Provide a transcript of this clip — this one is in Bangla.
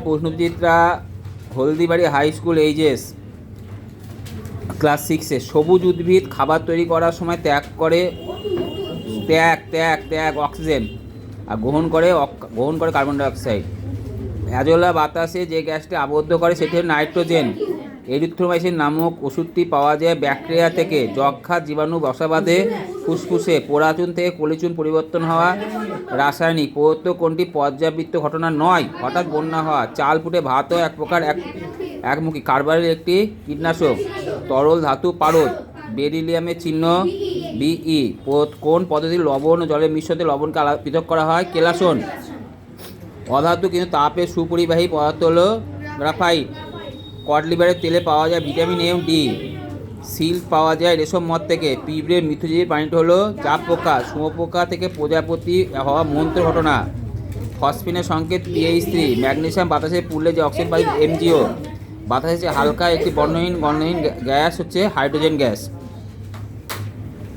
প্রশ্নবিচিত্রা Haldibari high school HS class 6-এ। সবুজ উদ্ভিদ খাবার তৈরি করার সময় ত্যাগ অক্সিজেন আর গ্রহণ করে কার্বন ডাইঅক্সাইড। অ্যাজোলা বাতাসে যে গ্যাসটি আবদ্ধ করে সেটি হল নাইট্রোজেন। এরিথ্রোমাইসিন নামক ওষুধটি পাওয়া যায় ব্যাকটেরিয়া থেকে। যক্ষা জীবাণু বসা বাঁধে ফুসফুসে। পোড়াচুন থেকে কলিচুন পরিবর্তন হওয়া রাসায়নিক পদার্থ কোনটি পর্যাবৃত্ত ঘটনা নয়? হঠাৎ বন্যা হওয়া। চাল ফুটে ভাত হয় এক প্রকার একমুখী কার্বাইল একটি কীটনাশক। তরল ধাতু পারদ। বেরিলিয়ামের চিহ্ন বিই। কোন পদ্ধতি লবণ ও জলের মিশ্রণে লবণকে পৃথক করা হয়? কেলাসন। অধাতু কিন্তু তাপে সুপরিবাহী পদার্থ হলো গ্রাফাইট। কড লিভারের তেলে পাওয়া যায় ভিটামিন এম ডি। সিল্ক পাওয়া যায় রেশম মদ থেকে। পিঁপড়ের মৃত্যুজীবী প্রাণীটি হলো চাপ পোকা। শুঁয়োপোকা থেকে প্রজাপতি হওয়া মন্ত্র ঘটনা। ফসফিনের সংকেত PH3। ম্যাগনেসিয়াম বাতাসে পুড়লে যে অক্সিজেন পাই MgO। বাতাসে হালকা একটি বর্ণহীন গ্যাস হচ্ছে হাইড্রোজেন গ্যাস।